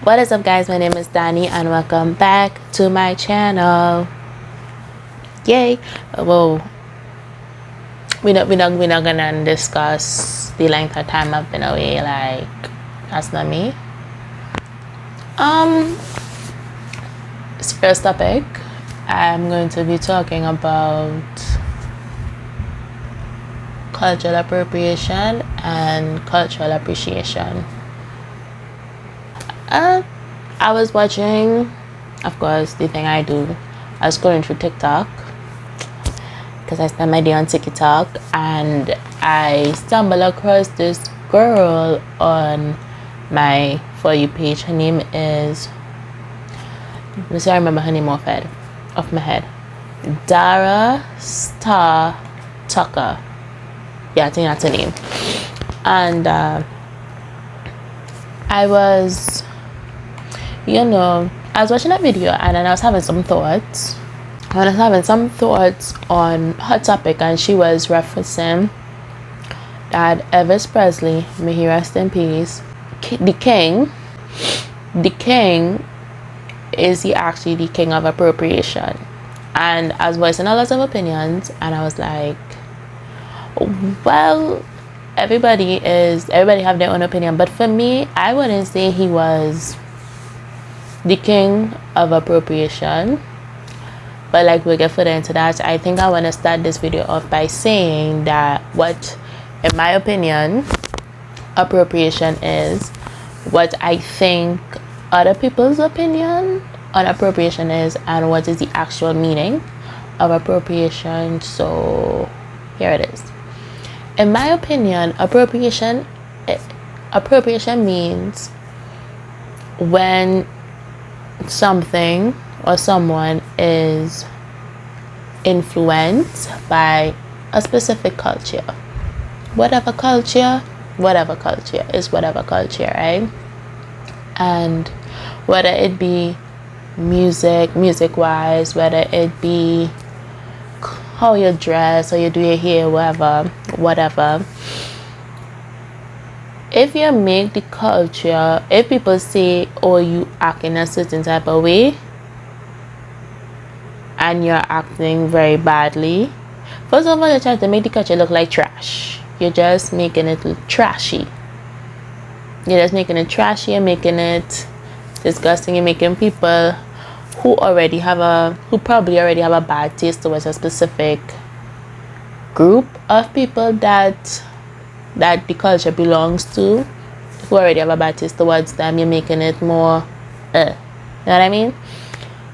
What is up, guys? My name is Dany and welcome back to my channel. Yay. Well, we're not gonna discuss the length of time I've been away. Like, that's not me. First topic, I'm going to be talking about cultural appropriation and cultural appreciation. I was watching, of course, the thing I do. I was scrolling through TikTok because I spend my day on TikTok, and I stumbled across this girl on my For You page. Her name is, let me see, I remember her name off my head. Dara Star Tucker. Yeah, I think that's her name. And I was watching that video, and then I was having some thoughts. On her topic, and she was referencing that Elvis Presley, may he rest in peace, the king is actually the king of appropriation. And I was voicing a lot of opinions, and I was like, well, everybody have their own opinion, but for me, I wouldn't say he was the king of appropriation. But like, we'll get further into that. I think I want to start this video off by saying that what, in my opinion, appropriation is, what I think other people's opinion on appropriation is, and what is the actual meaning of appropriation. So here it is. In my opinion, appropriation means when something or someone is influenced by a specific culture. Whatever culture is whatever culture, right? And whether it be music wise, whether it be how you dress or you do your hair, whatever. If you make the culture, if people say, oh, you act in a certain type of way and you're acting very badly, first of all, you're trying to make the culture look like trash. You're just making it look trashy. You're making it disgusting. You're making people who probably already have a bad taste towards a specific group of people that the culture belongs to, who already have a bad taste towards them, you're making it more, you know what I mean?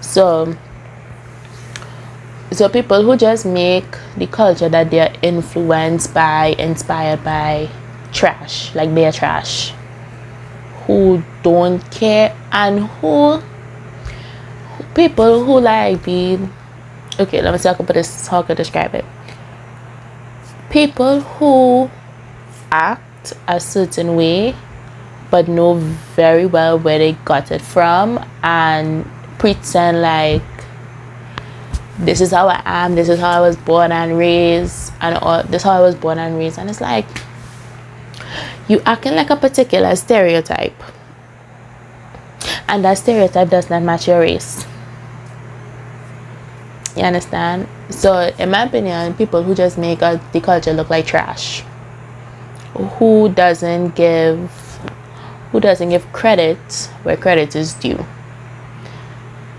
So people who just make the culture that they're inspired by trash, like they're trash, who don't care, and people who like being, okay, let me see how I can describe it. People who act a certain way but know very well where they got it from and pretend like this is how I am, this is how I was born and raised, and it's like you acting like a particular stereotype, and that stereotype does not match your race. You understand? So in my opinion, people who just make the culture look like trash, who doesn't give credit where credit is due,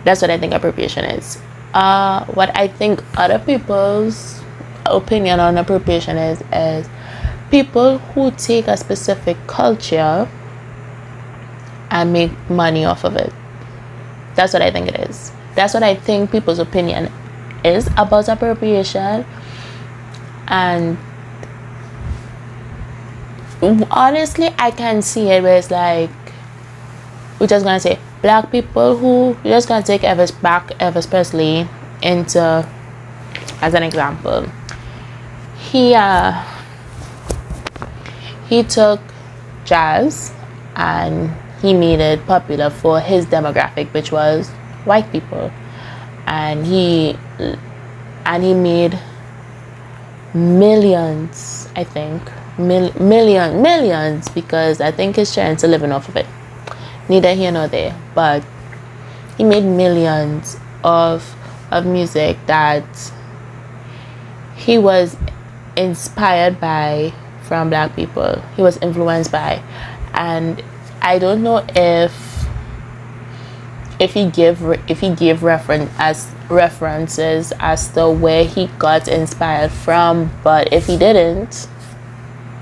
that's what I think appropriation is. What I think other people's opinion on appropriation is people who take a specific culture and make money off of it. That's what I think it is. That's what I think people's opinion is about appropriation. And honestly, I can see it where it's like, we're just gonna say black people who, we're just gonna take Elvis Presley into as an example. He took jazz and he made it popular for his demographic, which was white people, and he made millions, I think, millions, because I think he's trying to live off of it. neither here nor there. But he made millions of music that he was inspired by from black people. He was influenced by, and I don't know if he gave references as to where he got inspired from. But if he didn't,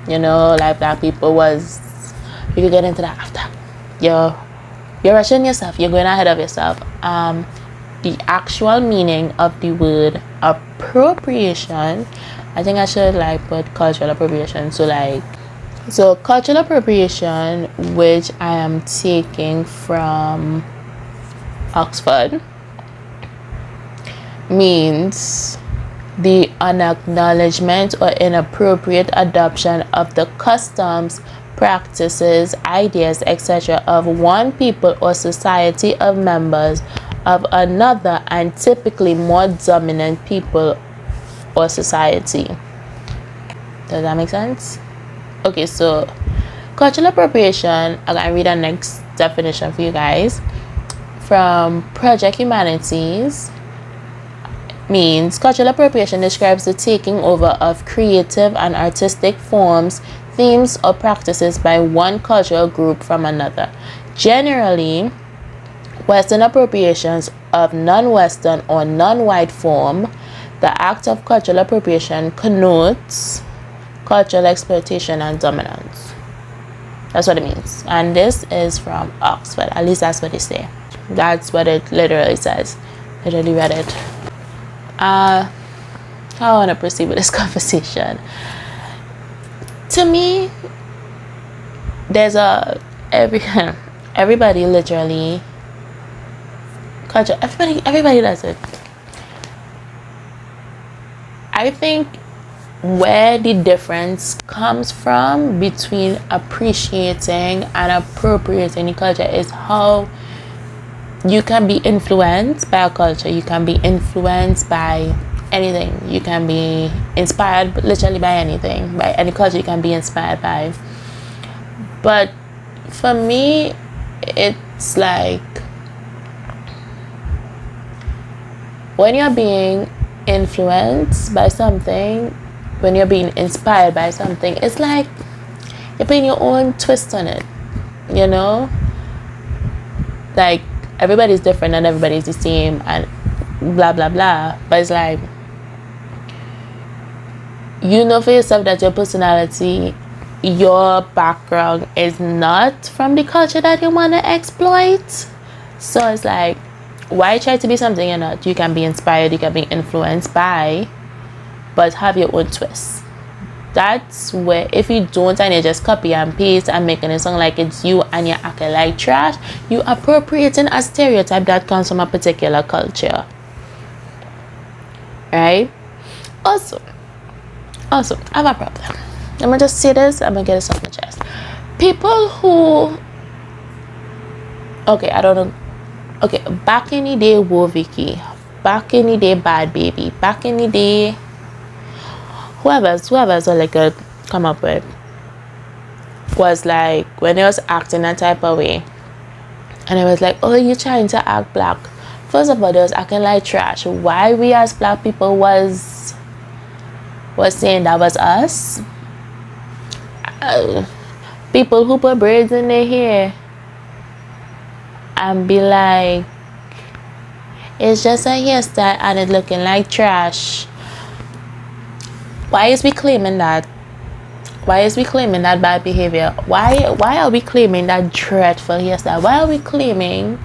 like black people was, you could get into that after. You're rushing yourself. You're going ahead of yourself. The actual meaning of the word appropriation, I think I should put cultural appropriation. So cultural appropriation, which I am taking from Oxford, means the unacknowledgement or inappropriate adoption of the customs, practices, ideas, etc. of one people or society of members of another, and typically more dominant people or society. Does that make sense? Okay, so cultural appropriation, I'm gonna read the next definition for you guys from Project Humanities. Means cultural appropriation describes the taking over of creative and artistic forms, themes, or practices by one cultural group from another. Generally, Western appropriations of non-Western or non-white form. The act of cultural appropriation connotes cultural exploitation and dominance. That's what it means. And this is from Oxford. At least that's what they say. That's what it literally says. Literally read it. I want to proceed with this conversation. To me, there's everybody literally culture. Everybody does it. I think where the difference comes from between appreciating and appropriating the culture is how you can be influenced by a culture. You can be influenced by anything. You can be inspired literally by anything. By any culture you can be inspired by. But for me, it's like when you're being influenced by something, when you're being inspired by something, it's like you're putting your own twist on it, like everybody's different and everybody's the same and blah blah blah, but it's like for yourself that your personality, your background is not from the culture that you want to exploit. So it's like, why try to be something you're not? You can be inspired, you can be influenced by, but have your own twist. That's where, if you don't and you just copy and paste and making it sound like it's you and you're acting like trash, you appropriating a stereotype that comes from a particular culture. Right? Also, I have a problem. Let me just say this, I'm gonna get this off my chest. People who, back in the day, Wo Vicky, back in the day, Bad Baby, back in the day, whoever's all could come up with, was like, when they was acting that type of way, and it was like, oh, you trying to act black. First of all, they was acting like trash. Why we as black people was saying that was us? People who put braids in their hair and be like, it's just a hairstyle and it looking like trash. Why is we claiming that? Why is we claiming that bad behavior? Why are we claiming that dreadful hairstyle? Why are we claiming?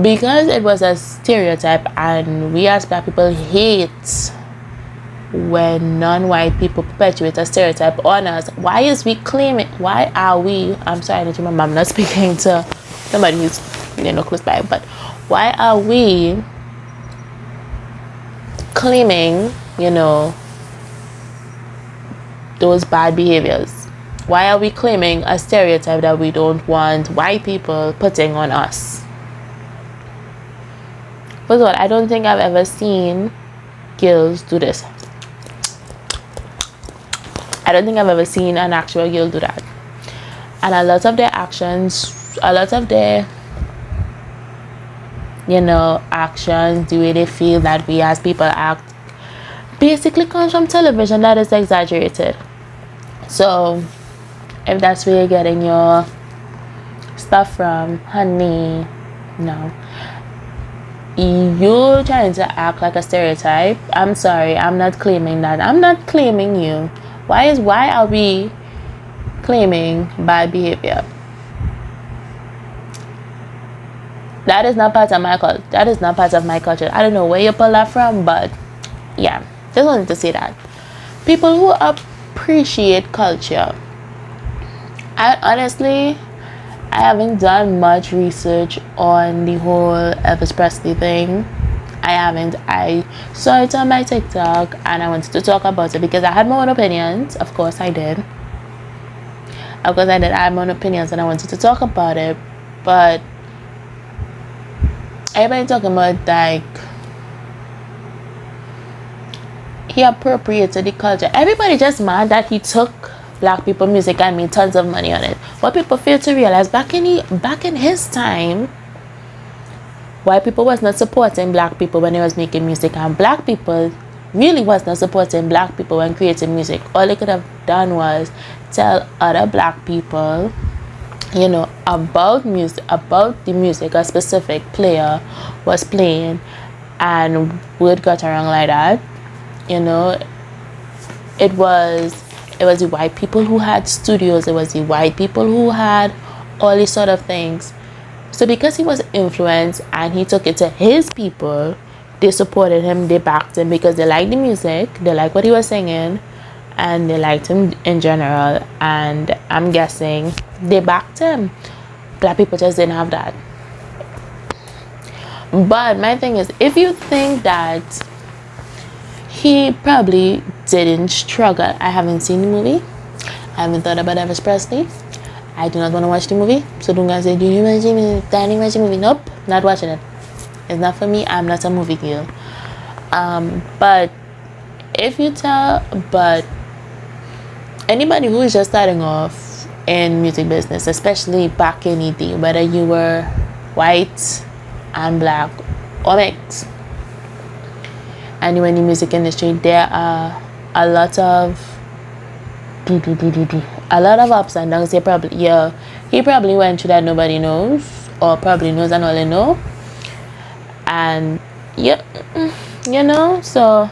Because it was a stereotype and we as black people hate when non-white people perpetuate a stereotype on us. Why is we claiming? Why are we? I'm sorry, I don't remember. I'm not speaking to somebody who's close by. But why are we claiming those bad behaviors? Why are we claiming a stereotype that we don't want white people putting on us? First of all, I don't think I've ever seen girls do this. I don't think I've ever seen an actual girl do that. And a lot of their actions a lot of their, actions, the way they feel that we as people act, basically comes from television that is exaggerated. So if that's where you're getting your stuff from, honey, no. You're trying to act like a stereotype. I'm sorry, I'm not claiming that. I'm not claiming you. Why are we claiming bad behavior? That is not part of my culture. That is not part of my culture. I don't know where you pull that from, but yeah, just wanted to say that. People who appreciate culture. I haven't done much research on the whole Elvis Presley thing. I haven't. I saw it on my TikTok and I wanted to talk about it because I had my own opinions. Of course I did. I had my own opinions and I wanted to talk about it. But everybody talking about like he appropriated the culture. Everybody just mad that he took black people music and made tons of money on it. What people fail to realize, back in his time, white people was not supporting black people when he was making music, and black people really was not supporting black people when creating music. All they could have done was tell other black people, about the music a specific player was playing, and word got around like that. It was the white people who had studios. It was the white people who had all these sort of things. So because he was influenced and he took it to his people, they supported him, they backed him because they liked the music, they liked what he was singing, and they liked him in general. And I'm guessing they backed him. Black people just didn't have that. But my thing is, if you think that he probably didn't struggle. I haven't seen the movie. I haven't thought about Elvis Presley. I do not want to watch the movie. So don't guys say, do you watch the movie? Dany, watch the movie? Nope, not watching it. It's not for me. I'm not a movie girl. But anybody who is just starting off in music business, especially back in the day, whether you were white and black or mixed, and you're in the music industry, there are a lot of ups and downs. He probably went through that nobody knows, or probably knows and only know. And so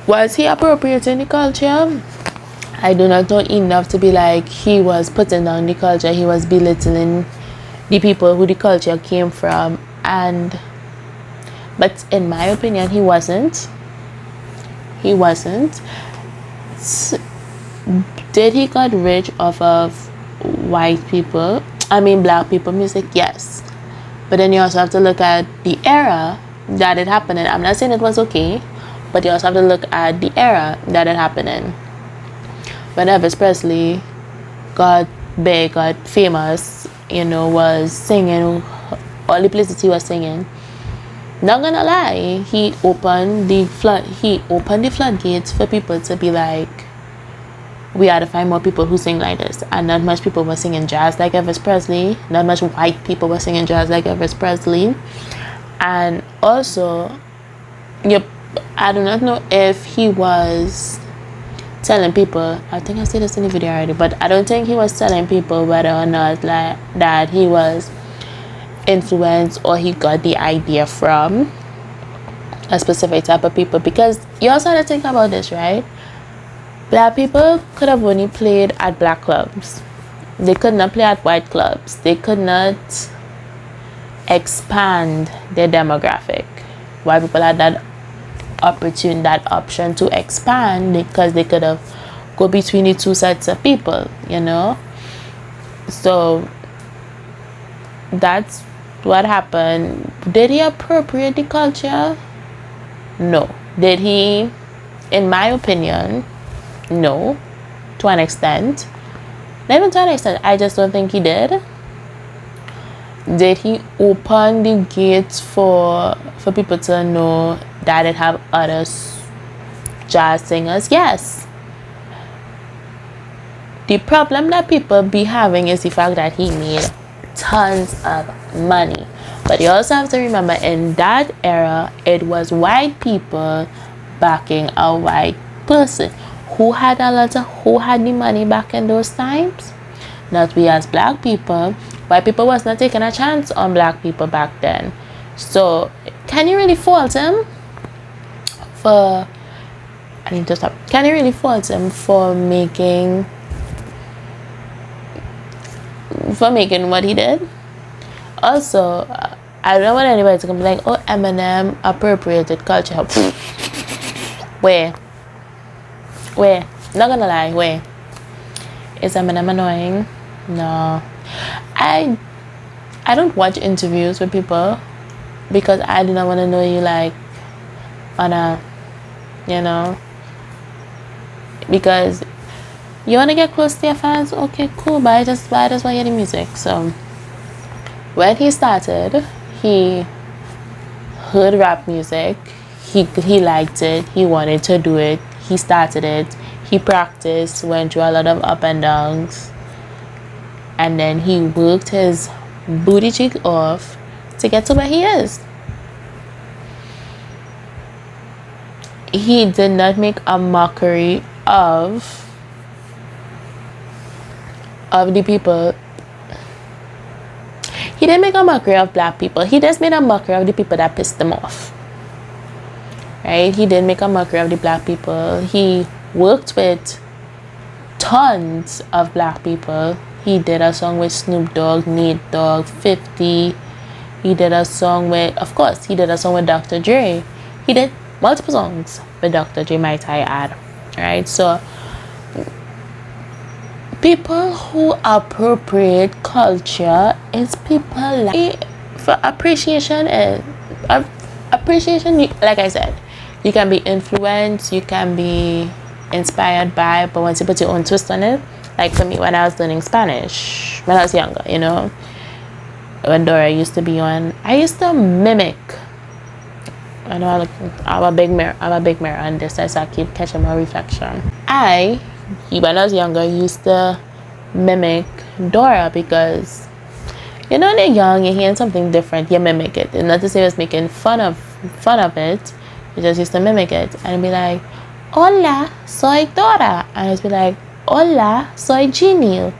was he appropriating the culture? I do not know enough to be like he was putting down the culture. He was belittling the people who the culture came from. But in my opinion, he wasn't. Did he got rich off of black people music? Yes. But then you also have to look at the era that it happened in. I'm not saying it was okay, but you also have to look at the era that it happened in. When Elvis Presley got big, got famous, was singing, all the places he was singing, not gonna lie, he opened the floodgates for people to be like, we had to find more people who sing like this. And not much people were singing jazz like Elvis Presley. Not much white people were singing jazz like Elvis Presley. And also, I do not know if he was telling people, I think I said this in the video already, but I don't think he was telling people whether or not like that he was influenced or he got the idea from a specific type of people. Because you also have to think about this, right? Black people could have only played at black clubs. They could not play at white clubs. They could not expand their demographic. White people had that option to expand because they could have go between the two sets of people, So that's what happened. Did he appropriate the culture? No. Did he? In my opinion, no. To an extent. Not even to an extent. I just don't think he did. Did he open the gates for people to know that it have other jazz singers? Yes. the problem that people be having is the fact that he made tons of money. But you also have to remember, in that era, it was white people backing a white person. Who had the money back in those times? Not we as black people. White people was not taking a chance on black people back then. So can you really fault him for Can you really fault him for making what he did? Also, I don't want anybody to complain like, oh, Eminem appropriated culture. Where? Not gonna lie, where? Is Eminem annoying? No. I don't watch interviews with people because I do not want to know you like on a, because you want to get close to your fans. Okay, cool, but I just want to hear the music. So when he started, he heard rap music. He liked it. He wanted to do it. He started it. He practiced, went through a lot of up and downs, and then he worked his booty cheek off to get to where he is. He did not make a mockery of the people. He didn't make a mockery of black people. He just made a mockery of the people that pissed him off. Right? He didn't make a mockery of the black people. He worked with tons of black people. He did a song with Snoop Dogg, Nate Dogg, 50. He did a song with Dr. Dre. He did multiple songs with Dr. Dre, might I add. Right? So people who appropriate culture is people like, for appreciation, like I said, you can be influenced, you can be inspired by, but once you put your own twist on it, like for me, when I was learning Spanish when I was younger, when Dora used to be on, I used to mimic. I know I have a big mirror on this side, so I keep catching my reflection. When I was younger, used to mimic Dora because, when you're young, you're hearing something different, you mimic it. And not to say I was making fun of it, you just used to mimic it. And I'd be like, hola, soy Dora. And I'd be like, hola, soy Ginny.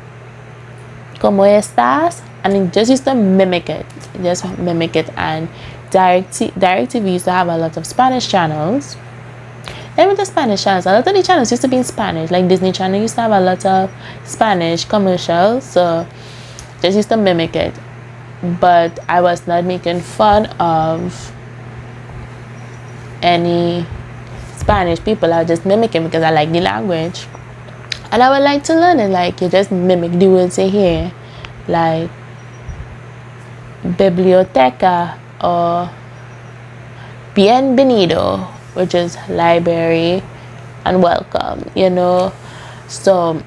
¿Cómo estás? And I just used to mimic it. And DirecTV used to have a lot of Spanish channels. Even the Spanish channels, a lot of the channels used to be in Spanish. Like Disney Channel used to have a lot of Spanish commercials, so just used to mimic it. But I was not making fun of any Spanish people. I was just mimicking because I like the language. And I would like to learn it. Like, you just mimic the words you hear. Like, biblioteca or bienvenido, which is library and welcome, So,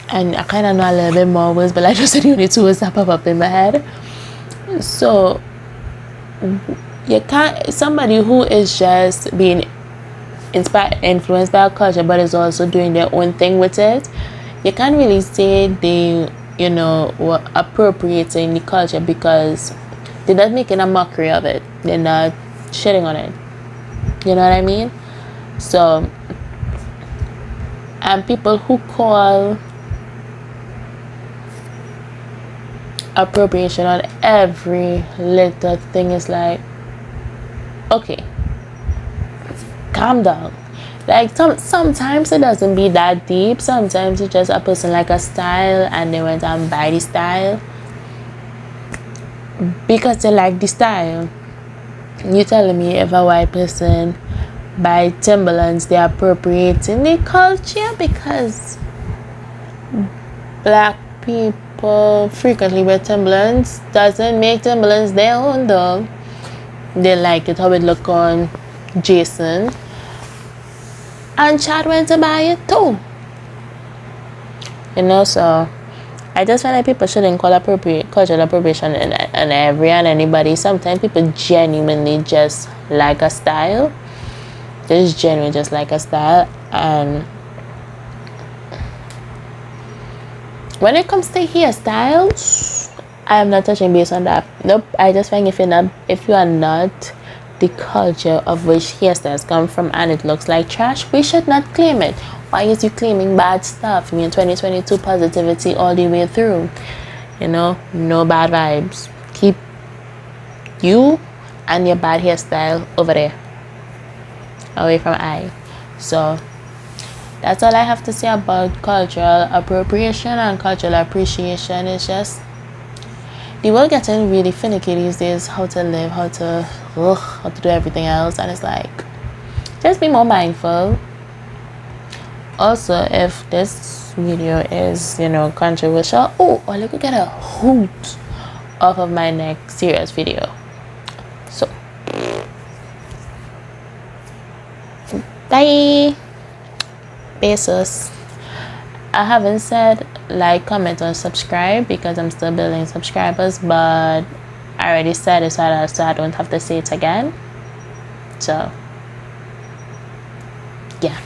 and I kind of know a little bit more words, but I just said the only two words that pop up in my head. So, you can't, somebody who is just being influenced by a culture, but is also doing their own thing with it, you can't really say they, were appropriating the culture because they're not making a mockery of it. They're not shitting on it. You know what I mean? So, and people who call appropriation on every little thing is like, okay, calm down. Like, sometimes it doesn't be that deep. Sometimes it's just a person like a style and they went and buy the style because they like the style. You telling me if a white person buy Timberlands, they're appropriating the culture because black people frequently wear Timberlands doesn't make Timberlands their own though. They like it how it look on Jason. And Chad went to buy it too. So I just feel like people shouldn't call cultural appropriation and every and anybody. Sometimes people genuinely just like a style. Just genuinely just like a style. And When it comes to hairstyles, I am not touching base on that. Nope. I just think if you are not the culture of which hairstyles come from and it looks like trash, we should not claim it. Why is you claiming bad stuff? I mean, 2022 positivity all the way through. You know, no bad vibes. Keep you and your bad hairstyle over there, away from I. So that's all I have to say about cultural appropriation and cultural appreciation. It's just the world getting really finicky these days, how to live, how to do everything else, and it's like, just be more mindful. Also, if this video is, controversial, or you could get a hoot off of my next serious video. So, bye. Besos. I haven't said like, comment, or subscribe because I'm still building subscribers, but I already said it, so I don't have to say it again. So, yeah.